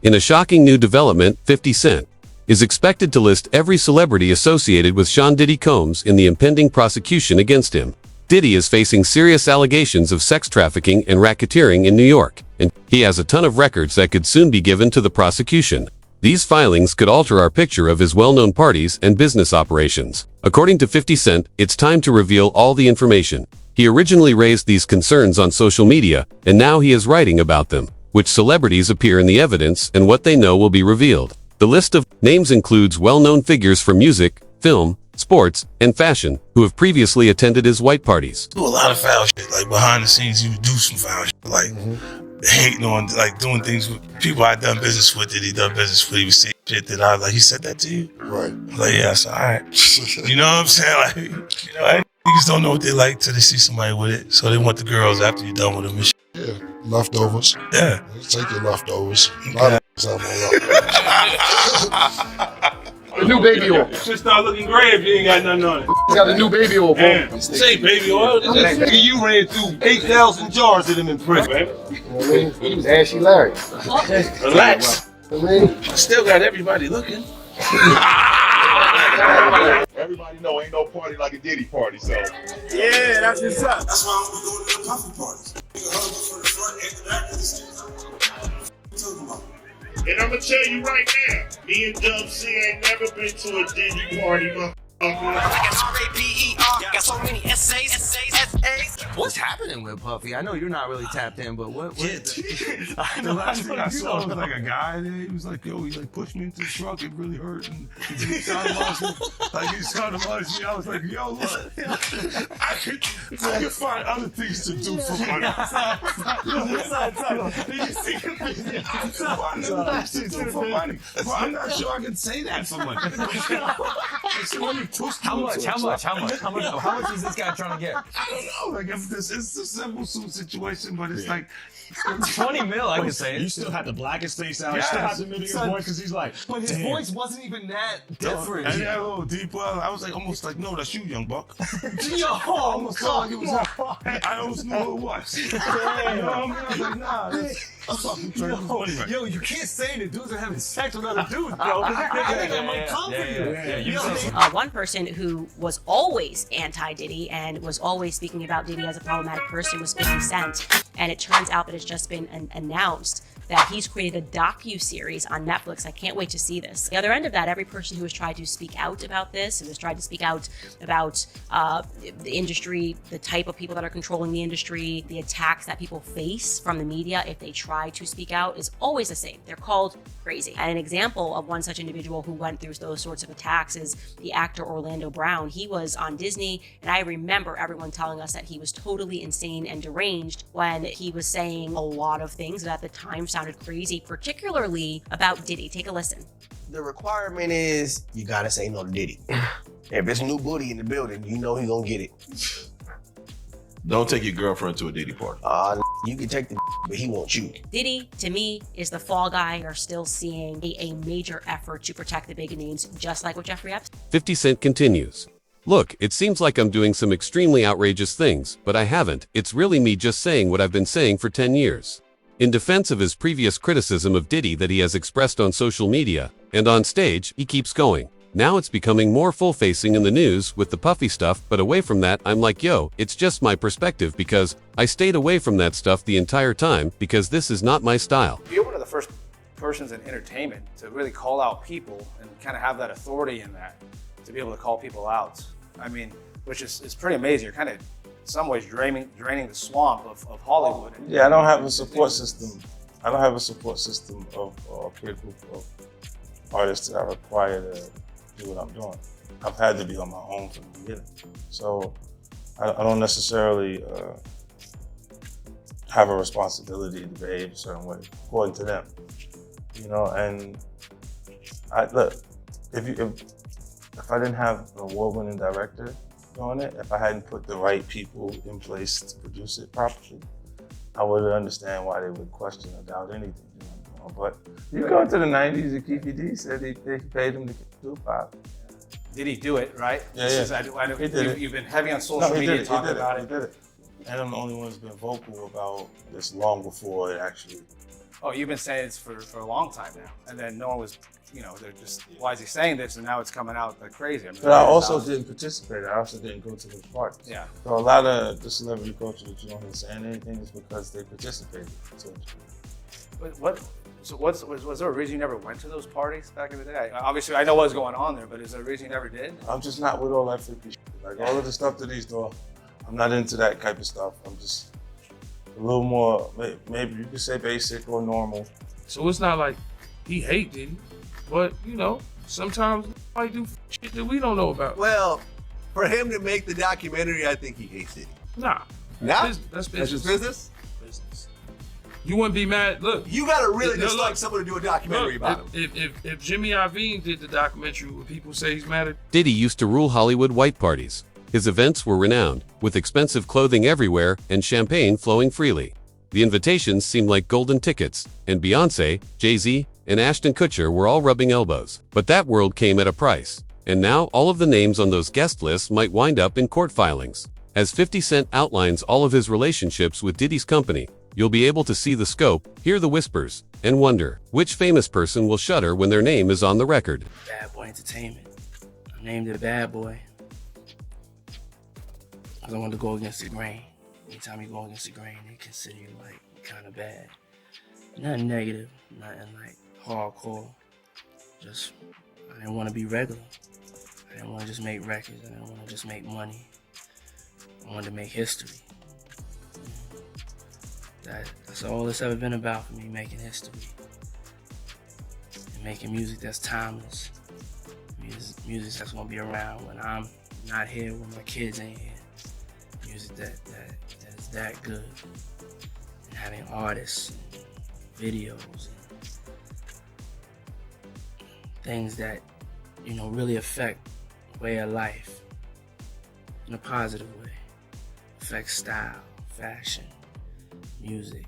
In a shocking new development, 50 Cent is expected to list every celebrity associated with Sean Diddy Combs in the impending prosecution against him. Diddy is facing serious allegations of sex trafficking and racketeering in New York, and he has a ton of records that could soon be given to the prosecution. These filings could alter our picture of his well-known parties and business operations. According to 50 Cent, it's time to reveal all the information. He originally raised these concerns on social media, and now he is writing about them. Which celebrities appear in the evidence and what they know will be revealed. The list of names includes well-known figures from music, film, sports, and fashion who have previously attended his white parties. Do a lot of foul shit, like behind the scenes he would do some foul shit, like hating on, like doing things with people I done business with that he done business with. He was saying shit that I was like, he said that to you? Right. Like, yeah, so alright. You know what I'm saying? Like, you know, niggas don't know what they like till they see somebody with it. So they want the girls after you're done with them and shit. Yeah, leftovers. Yeah. Take your leftovers. Okay. The new baby oil. Shit start looking gray if you ain't got nothing on it. It's got the new baby oil, bro. Say baby oil. Nigga, you ran through 8,000 jars of them in prison. You know what I mean? He was ashy Larry. Relax. You know what I mean? I still got everybody looking. Everybody know ain't no party like a Diddy party, so. Yeah, that's what's up. That's why I'm going to the puffy parties. Nigga hug you from the front and the back of the street. Talking about. And I'm gonna tell you right now, me and Dub C ain't never been to a Diddy party, motherfucker. Got so many essays. What's happening with Puffy? I know you're not really tapped in, but what I know, last thing I saw was like a guy there. He was like, yo, he like pushed me into the truck. It really hurt. And he soundalized me. Like he soundalized me. I was like, yo, look, I could find other things to do for money. I'm not sure I can say that for money. How much is this guy trying to get? I don't know. Like if this is a simple situation, but it's like 20 mil, I can say it. You still had the blackest face out. Yes. You still had the middle of his voice because he's like, But his voice wasn't even that different. And that little deep well, I was like almost like, no, that's you, young buck. Yo, Almost felt like it was I almost knew who it was. You know what I mean? I was like, nah, I'm fucking trying to money right. Yo, you can't say that dudes are having sex with other dudes, bro. I think that might come for you. One person who was always anti-Diddy and was always speaking about Diddy as a problematic person was 50 Cent. And it turns out that it's just been announced that he's created a docu-series on Netflix. I can't wait to see this. The other end of that, every person who has tried to speak out about this, who has tried to speak out about the industry, the type of people that are controlling the industry, the attacks that people face from the media if they try to speak out, is always the same. They're called crazy. And an example of one such individual who went through those sorts of attacks is the actor Orlando Brown. He was on Disney, and I remember everyone telling us that he was totally insane and deranged when he was saying a lot of things that at the time sounded crazy, particularly about Diddy. Take a listen. The requirement is you gotta say no to Diddy. If it's a new booty in the building, you know he gonna get it. Don't take your girlfriend to a Diddy party. You can take the but he wants you. Diddy, to me, is the fall guy. You're still seeing a major effort to protect the big names, just like with Jeffrey Epstein. 50 Cent continues. Look, it seems like I'm doing some extremely outrageous things, but I haven't. It's really me just saying what I've been saying for 10 years. In defense of his previous criticism of Diddy that he has expressed on social media and on stage, he keeps going. Now it's becoming more full-facing in the news with the Puffy stuff, but away from that, I'm like, yo, it's just my perspective because I stayed away from that stuff the entire time because this is not my style. You're one of the first persons in entertainment to really call out people and kind of have that authority in that, to be able to call people out. I mean, which is pretty amazing. You're kind of, in some ways, draining the swamp of Hollywood. Yeah, I don't have a support system. I don't have a support system of a peer group of artists that I require to do what I'm doing. I've had to be on my own from the beginning. So I don't necessarily have a responsibility to behave a certain way, according to them. You know, and look, if I didn't have an award-winning director doing it, if I hadn't put the right people in place to produce it properly, I would understand why they would question or doubt anything. You know? But you go into the 90s, and Keefy D said they paid him to do pop. Did he do it, right? Yeah. He did it. You've been heavy on social media talking about it. He did it. And I'm the only one who's been vocal about this long before it actually oh, you've been saying this for a long time now. And then no one was, they're just, why is he saying this? And now it's coming out like crazy. I mean, but I also didn't participate. I also didn't go to those parties. Yeah. So a lot of the celebrity culture that you don't hear saying anything is because they participated. So, But was there a reason you never went to those parties back in the day? Obviously, I know what was going on there, but is there a reason you never did? I'm just not with all that freaky shit. Like all of the stuff that he's doing, I'm not into that type of stuff. I'm just a little more, maybe you could say basic or normal. So it's not like he hate Diddy, but sometimes I do shit that we don't know about. Well, for him to make the documentary, I think he hates Diddy. Nah. Nah? That's business. That's just business? Business. You wouldn't be mad. Look. You gotta really dislike someone to do a documentary about him. If Jimmy Iovine did the documentary, would people say he's mad at? Diddy used to rule Hollywood white parties. His events were renowned, with expensive clothing everywhere and champagne flowing freely. The invitations seemed like golden tickets, and Beyoncé, Jay-Z, and Ashton Kutcher were all rubbing elbows. But that world came at a price. And now all of the names on those guest lists might wind up in court filings. As 50 Cent outlines all of his relationships with Diddy's company, you'll be able to see the scope, hear the whispers, and wonder which famous person will shudder when their name is on the record. Bad Boy Entertainment. I named it Bad Boy. I don't want to go against the grain. Anytime you go against the grain, they consider you like kind of bad. Nothing negative, nothing like hardcore. Just, I didn't want to be regular. I didn't want to just make records. I didn't want to just make money. I wanted to make history. That's all it's ever been about for me, making history. And making music that's timeless. Music that's gonna be around when I'm not here, when my kids ain't here. Music that's that good. And having artists and videos and things that, really affect way of life in a positive way. Affect style, fashion, music.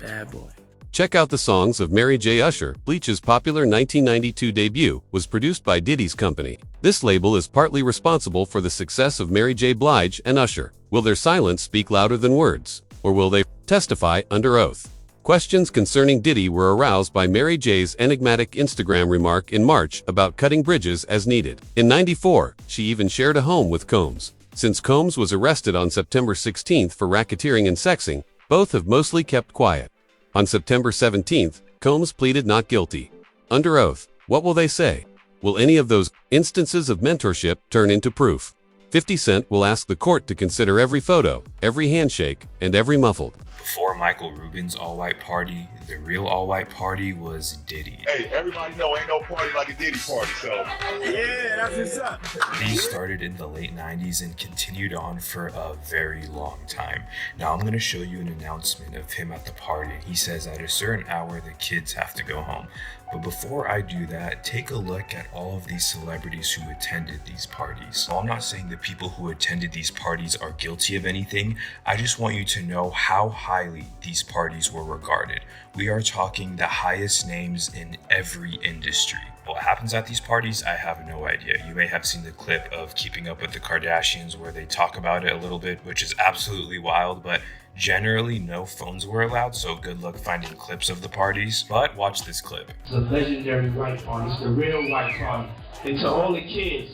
Bad Boy. Check out the songs of Mary J. Usher. Bleach's popular 1992 debut was produced by Diddy's company. This label is partly responsible for the success of Mary J. Blige and Usher. Will their silence speak louder than words? Or will they testify under oath? Questions concerning Diddy were aroused by Mary J's enigmatic Instagram remark in March about cutting bridges as needed. In '94, she even shared a home with Combs. Since Combs was arrested on September 16th for racketeering and sexing, both have mostly kept quiet. On September 17th, Combs pleaded not guilty. Under oath, what will they say? Will any of those instances of mentorship turn into proof? 50 Cent will ask the court to consider every photo, every handshake, and every muffled. Before Michael Rubin's all-white party, the real all-white party was Diddy. Hey, everybody know ain't no party like a Diddy party, so. Yeah, that's what's up. These started in the late 90s and continued on for a very long time. Now I'm going to show you an announcement of him at the party. He says at a certain hour the kids have to go home. But before I do that, take a look at all of these celebrities who attended these parties. Now, I'm not saying the people who attended these parties are guilty of anything. I just want you to know how highly these parties were regarded. We are talking the highest names in every industry. What happens at these parties, I have no idea. You may have seen the clip of Keeping Up with the Kardashians where they talk about it a little bit, which is absolutely wild, but generally no phones were allowed, so good luck finding clips of the parties. But watch this clip. It's a legendary white party. It's the real white party. And to all the kids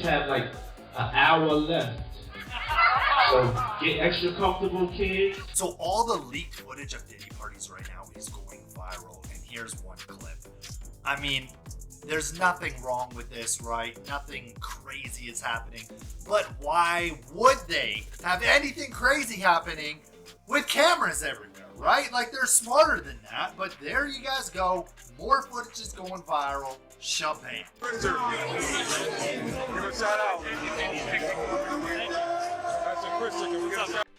have like an hour left. So get extra comfortable, kids. So all the leaked footage of Diddy parties right now is going viral, and here's one clip. I mean, there's nothing wrong with this, right? Nothing crazy is happening. But why would they have anything crazy happening with cameras everywhere, right? Like, they're smarter than that, but there you guys go. More footage is going viral. Champagne.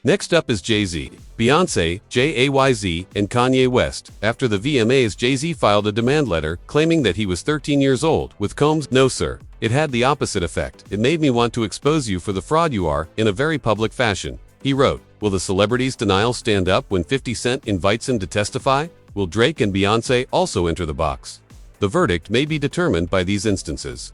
Next up is Jay-Z, Beyoncé, Jay-Z, and Kanye West. After the VMAs, Jay-Z filed a demand letter claiming that he was 13 years old. With Combs, no sir. It had the opposite effect. It made me want to expose you for the fraud you are in a very public fashion. He wrote, will the celebrity's denial stand up when 50 Cent invites him to testify? Will Drake and Beyoncé also enter the box? The verdict may be determined by these instances.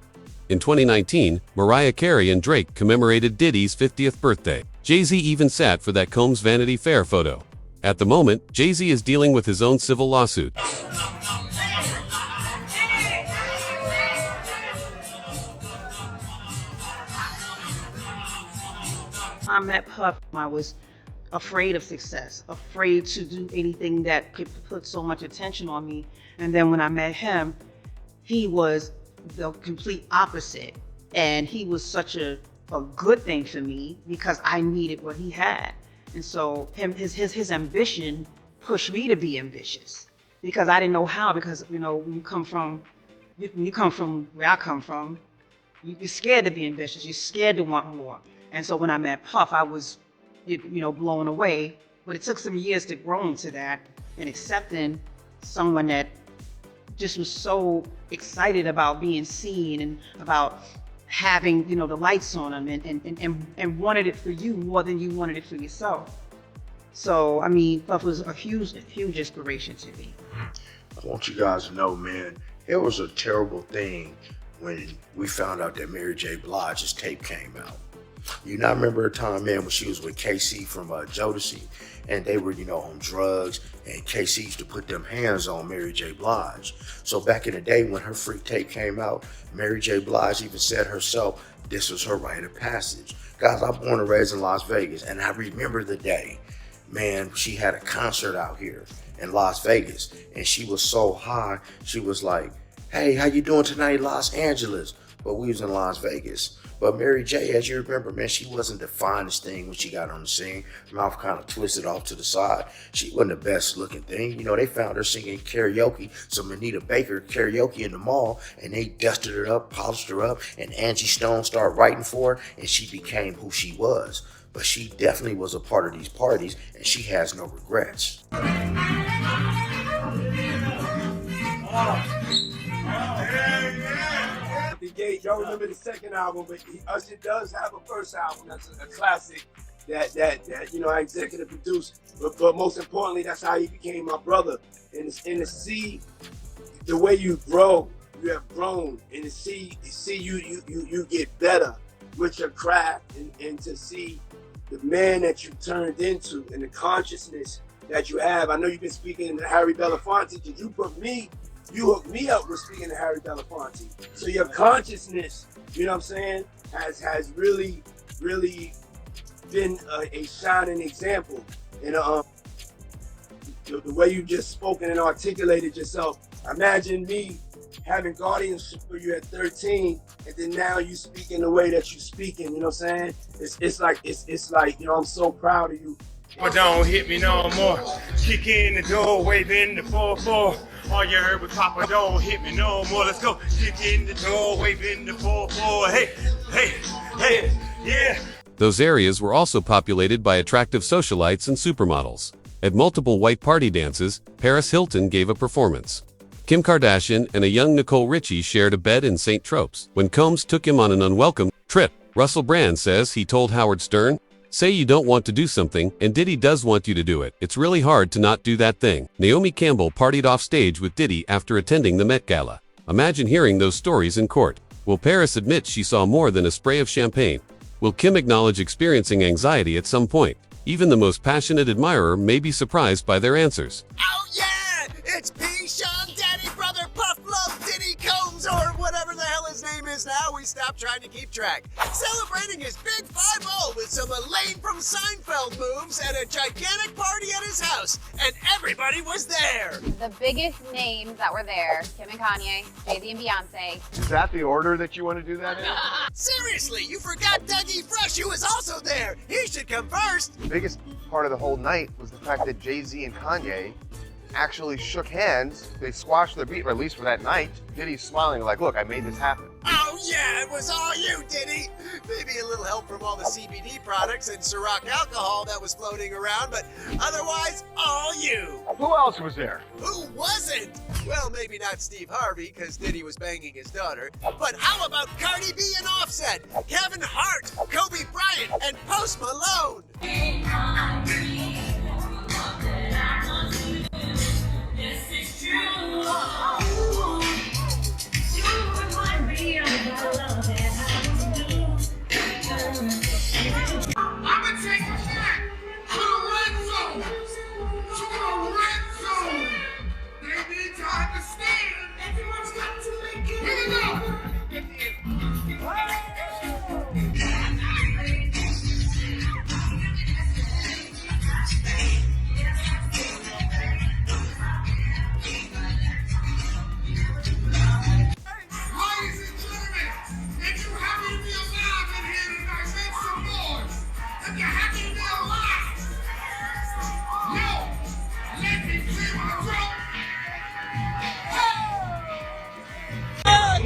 In 2019, Mariah Carey and Drake commemorated Diddy's 50th birthday. Jay-Z even sat for that Combs Vanity Fair photo. At the moment, Jay-Z is dealing with his own civil lawsuit. I met Puff, I was afraid of success, afraid to do anything that could put so much attention on me. And then when I met him, he was the complete opposite. And he was such a good thing for me because I needed what he had. And so his ambition pushed me to be ambitious because I didn't know how, because when you come from where I come from, you're scared to be ambitious, you're scared to want more. And so when I met Puff, I was blown away. But it took some years to grow into that and accepting someone that just was so excited about being seen and about having the lights on them and wanted it for you more than you wanted it for yourself. So I mean, Puff was a huge inspiration to me. I want you guys to know, man, it was a terrible thing when we found out that Mary J. Blige's tape came out. You not remember a time, man, when she was with KC from Jodeci, and they were, on drugs, and KC used to put them hands on Mary J. Blige. So back in the day when her freak tape came out, Mary J. Blige even said herself, this was her rite of passage. Guys, I'm born and raised in Las Vegas, and I remember the day, man, she had a concert out here in Las Vegas, and she was so high, she was like, hey, how you doing tonight, Los Angeles? But we was in Las Vegas. But Mary J., as you remember, man, she wasn't the finest thing when she got on the scene. Mouth kind of twisted off to the side. She wasn't the best looking thing. They found her singing karaoke, some Anita Baker karaoke in the mall, and they dusted her up, polished her up, and Angie Stone started writing for her, and she became who she was. But she definitely was a part of these parties, and she has no regrets. Y'all remember the second album, but Usher does have a first album that's a classic that I executive produced. But most importantly, that's how he became my brother. And to see the way you grow, you have grown, and to see you get better with your craft, and to see the man that you turned into and the consciousness that you have. I know you've been speaking to Harry Belafonte. Did you hook me up with speaking to Harry Belafonte. So your consciousness, has really been a shining example. And the way you just spoken and articulated yourself. Imagine me having guardianship for you at 13, and then now you speaking the way that you speaking. It's like I'm so proud of you. But don't hit me no more. Kick in the door, waving the 4-4. All you heard was Papa, don't hit me no more. Let's go. Kick in the door, waving the 4-4. Hey, yeah. Those areas were also populated by attractive socialites and supermodels. At multiple white party dances, Paris Hilton gave a performance. Kim Kardashian and a young Nicole Richie shared a bed in St. Tropez. When Combs took him on an unwelcome trip, Russell Brand says he told Howard Stern, say you don't want to do something, and Diddy does want you to do it. It's really hard to not do that thing. Naomi Campbell partied off stage with Diddy after attending the Met Gala. Imagine hearing those stories in court. Will Paris admit she saw more than a spray of champagne? Will Kim acknowledge experiencing anxiety at some point? Even the most passionate admirer may be surprised by their answers. Oh yeah! It's P. Sean, Daddy, Brother, Puff, Love, Diddy, Combs, or whatever the hell his name is now. We stopped trying to keep track. Celebrating his big 5-0 with some Elaine from Seinfeld moves at a gigantic party at his house. And everybody was there. The biggest names that were there, Kim and Kanye, Jay-Z and Beyonce. Is that the order that you want to do that in? Seriously, you forgot Dougie Fresh, who was also there. He should come first. The biggest part of the whole night was the fact that Jay-Z and Kanye actually shook hands. They squashed their beat, or at least for that night. Diddy's smiling like, look, I made this happen. Oh yeah, it was all you, Diddy. Maybe a little help from all the CBD products and Ciroc alcohol that was floating around, but otherwise, all you. Who else was there? Who wasn't? Well, maybe not Steve Harvey, because Diddy was banging his daughter. But how about Cardi B and Offset, Kevin Hart, Kobe Bryant, and Post Malone? I'ma take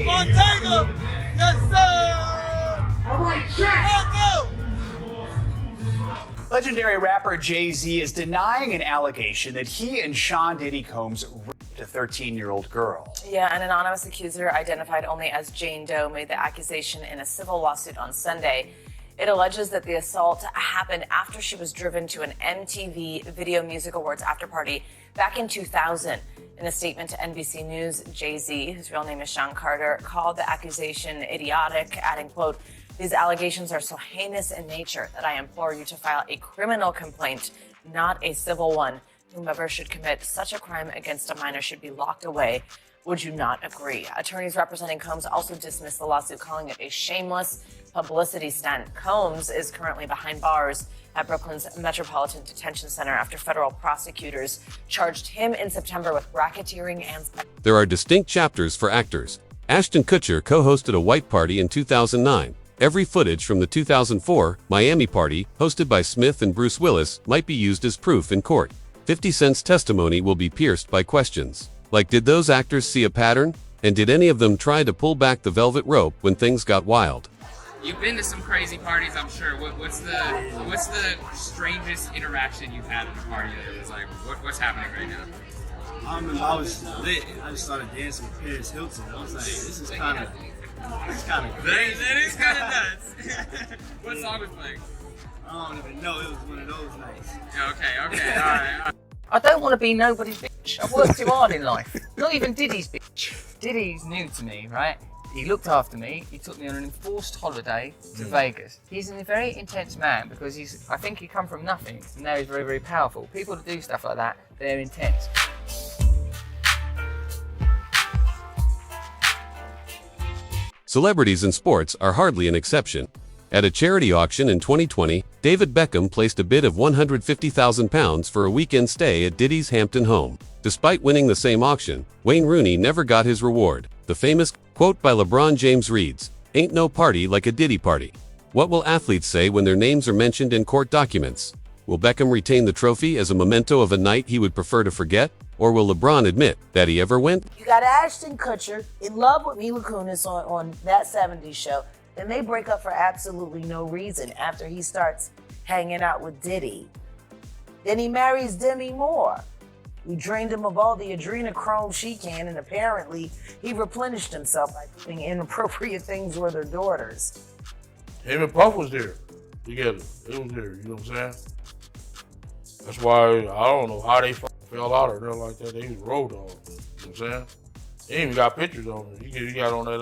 Montana! Yes, sir! All right, check! Legendary rapper Jay-Z is denying an allegation that he and Sean Diddy Combs raped a 13-year-old girl. Yeah, an anonymous accuser identified only as Jane Doe made the accusation in a civil lawsuit on Sunday. It alleges that the assault happened after she was driven to an MTV Video Music Awards after party back in 2000. In a statement to NBC News, Jay-Z, whose real name is Sean Carter, called the accusation idiotic, adding, quote, "These allegations are so heinous in nature that I implore you to file a criminal complaint, not a civil one. Whomever should commit such a crime against a minor should be locked away. Would you not agree?" Attorneys representing Combs also dismissed the lawsuit, calling it a shameless publicity stunt. Combs is currently behind bars at Brooklyn's Metropolitan Detention Center after federal prosecutors charged him in September with racketeering and... There are distinct chapters for actors. Ashton Kutcher co-hosted a white party in 2009. Every footage from the 2004 Miami party, hosted by Smith and Bruce Willis, might be used as proof in court. 50 Cent's testimony will be pierced by questions. Like, did those actors see a pattern? And did any of them try to pull back the velvet rope when things got wild? You've been to some crazy parties, I'm sure. What's the strangest interaction you've had at a party that was like, what's happening right now? I was lit. I just started dancing with Paris Hilton. I was like, this is kind of crazy. That is kind of nuts. What song was playing? I don't even know. It was one of those nights. Okay, all right. I don't want to be nobody's bitch. I've worked too hard in life. Not even Diddy's bitch. Diddy's new to me, right? He looked after me. He took me on an enforced holiday to Vegas. He's a very intense man because I think he come from nothing and now he's very, very powerful. People that do stuff like that, they're intense. Celebrities in sports are hardly an exception. At a charity auction in 2020, David Beckham placed a bid of £150,000 for a weekend stay at Diddy's Hampton home. Despite winning the same auction, Wayne Rooney never got his reward. The famous quote by LeBron James reads, "Ain't no party like a Diddy party." What will athletes say when their names are mentioned in court documents? Will Beckham retain the trophy as a memento of a night he would prefer to forget? Or will LeBron admit that he ever went? You got Ashton Kutcher in love with Mila Kunis on that 70s show. Then they break up for absolutely no reason after he starts hanging out with Diddy. Then he marries Demi Moore, who drained him of all the adrenochrome she can, and apparently he replenished himself by doing inappropriate things with her daughters. Him and Puff was there together. It was there, you know what I'm saying? That's why I don't know how they fell out or nothing like that. They was road dogs, you know what I'm saying? They even got pictures of him. He got on that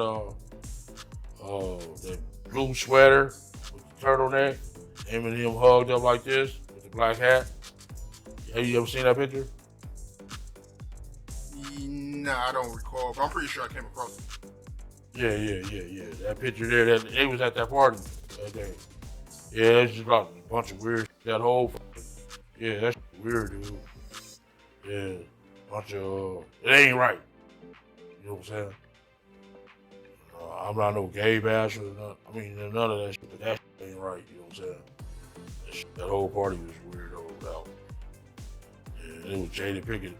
blue sweater with the turtleneck. Him and him hugged up like this with the black hat. Have you ever seen that picture? Nah, I don't recall, but I'm pretty sure I came across it. Yeah. That picture there, they was at that party that day. Yeah, it's just about a bunch of weird, that whole, yeah, that's weird, dude. Yeah, bunch of, it ain't right. You know what I'm saying? I'm not no gay basher, none of that shit, but that shit ain't right, you know what I'm saying? That whole party was weird, no doubt. Yeah, it was Jada Pinkett